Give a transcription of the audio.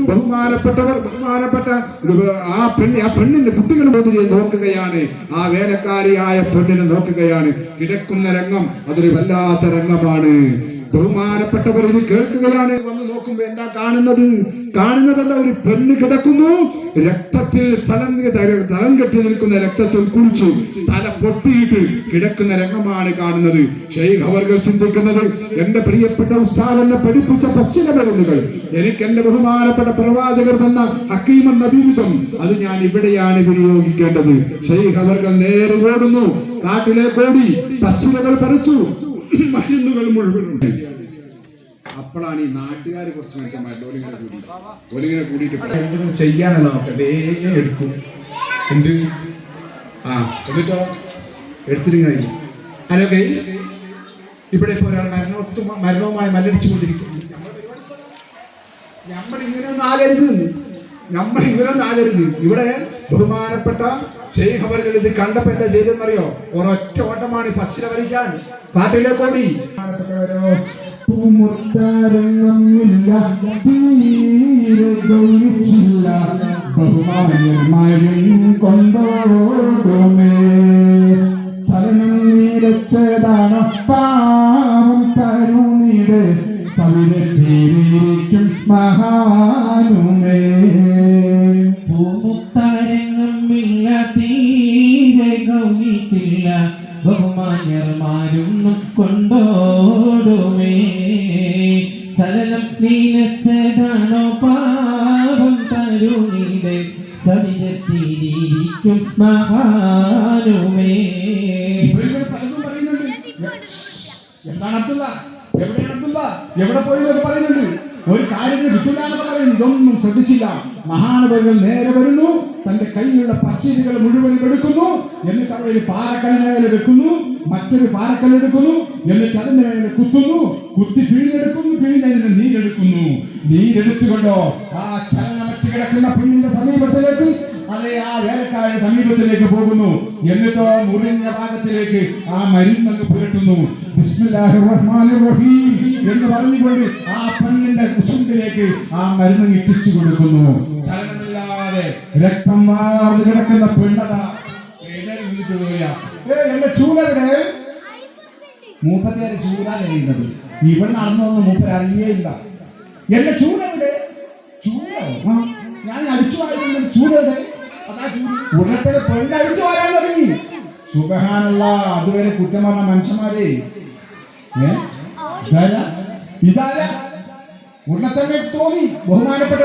ബഹുമാനപ്പെട്ട ആ പെണ്ണിന്റെ കുട്ടികൾ നോക്കുകയാണ്, ആ വേലക്കാരിയായ പെണ്ണിനെ നോക്കുകയാണ്. കിടക്കുന്ന രംഗം അതൊരു വല്ലാത്ത രംഗമാണ്. ബഹുമാനപ്പെട്ടവർ ഇത് കേൾക്കുകയാണ്. വന്ന് നോക്കുമ്പോ എന്താ കാണുന്നതല്ല, ഒരു പെണ്ണ് കിടക്കുന്നു, രക്തത്തിൽ തലം കെട്ടി നിൽക്കുന്ന രക്തത്തിൽ കുളിച്ചു തല പൊട്ടിയിട്ട് കിടക്കുന്ന രംഗമാണ് കാണുന്നത്. ഷെയ്ഖ് അവർകൾ ചിന്തിക്കുന്നത്, എന്റെ പ്രിയപ്പെട്ട ഉസ്താദ് എന്നെ പഠിപ്പിച്ച പച്ചില മരുന്നുകൾ, എനിക്ക് എന്റെ ബഹുമാനപ്പെട്ട പ്രവാചകർ തന്ന ഹക്കീമൻ നബീതം, അത് ഞാൻ ഇവിടെയാണ് വിനിയോഗിക്കേണ്ടത്. ഷെയ്ഖ് അവർകൾ നേരെ ഓടുന്നു, കാട്ടിലേക്ക് ഓടി പച്ചിലകൾ പറിച്ചു, മരുന്നുകൾ മുഴുവനുണ്ട്. അപ്പോഴാണ് ഈ നാട്ടുകാർ കുറച്ച് മനുഷ്യന്മാരുടെ ഒലിങ്ങനെ കൂടിയിട്ട് എന്തെങ്കിലും ചെയ്യാനല്ല നോക്കെ വേഗം എടുക്കും. എന്ത് എന്നിട്ടോ എടുത്തിട്ട് ഹലോ ഗൈസ്, ഇവിടെ ഇപ്പോൾ ഒരാൾ മരണവുമായി മല്ലടിച്ചുകൊണ്ടിരിക്കുന്നു. നമ്മളിങ്ങനെയൊന്നും ആകരുത്. ഇവിടെ ബഹുമാനപ്പെട്ട ഷെയ്ഖ് അവർകൾ ഇത് കണ്ടപ്പോ എന്താ ചെയ്തെന്നറിയോ? ഒരൊറ്റ ഓട്ടമാണ് പച്ചില വലിക്കാൻ കാട്ടിലേക്ക് ഓടി. ബഹുമാന്യന്മാരും കൊണ്ടോടുമേ ചലനം നിരച്ചതാണ് പാവം തരുണിയുടെ സവിധീരിക്കും മഹാനുമേ. പൂമുത്താരങ്ങമില്ല തീരെ ഗൗനിച്ചില്ല ബഹുമാന്യന്മാരും കൊണ്ടോടുമേ ചലനം നീനച്ചതാണോ പാവം തരുണിയുടെ സവിധത്തിരിക്കും മഹാനുമേ. എന്താണ് അബ്ദുള്ള, എവിടെ പോയി പറയുന്നുണ്ട്? ഒരു കാര്യത്തിന് കിട്ടില്ലാന്നൊക്കെ പറയുന്നു. ഇതൊന്നും ശ്രദ്ധിച്ചില്ല. മഹാനവകൾ നേരെ വരുന്നു, തന്റെ കയ്യിലുള്ള പച്ചിലുകൾ മുഴുവനും എടുക്കുന്നു, എന്നിട്ട് അവിടെ ഒരു പാറക്കല്ലിനെ വെക്കുന്നു, മറ്റൊരു പാറക്കല്ലെടുക്കുന്നു, എന്നിട്ട് അതിന്റെ മേലെ കുത്തുന്നു, കുത്തി പിഴിഞ്ഞെടുക്കുന്നു, പിഴിഞ്ഞതിന് നീരെടുത്തുകൊണ്ടോ ആ ചലനമറ്റ് കിടക്കുന്ന പെണ്ണിന്റെ സമീപത്തിലേക്ക്, അതെ ആ വേലക്കാരുടെ സമീപത്തിലേക്ക് പോകുന്നു. എന്നിട്ടോ മുറിഞ്ഞ ഭാഗത്തിലേക്ക് ആ മരുന്നങ്ങ് പുരട്ടുന്നു. ബിസ്മില്ലാഹിർ റഹ്മാനിർ റഹീം എന്ന് പറഞ്ഞുകൊണ്ട് ആ പെണ്ണിന്റെ കുശുണ്ടിലേക്ക് ആ മരുന്ന് ഇട്ടിച്ചു കൊടുക്കുന്നു. ചലനമില്ലാതെ രക്തം വാർന്ന് കിടക്കുന്ന പെണ്ണത എന്റെ ചൂലവിടെ മൂപ്പത്തിയാറ് ചൂല ചെയ്യുന്നത്. ഇവിടെ നടന്നൊന്നും മൂപ്പര് അറിയേയില്ല. എന്റെ ചൂലവിടെ ഞാൻ അടിച്ചു വാരുന്ന ചൂലവിടെ ഉടനെ പെണ്ണ് അടിച്ചു വാരാൻ തുടങ്ങി. സുബ്ഹാനല്ലാഹ്, അതുവരെ കുറ്റം പറഞ്ഞ മനുഷ്യന്മാരെ ഇതാരാ ഉടനെ തന്നെ തോന്നി ബഹുമാനപ്പെട്ട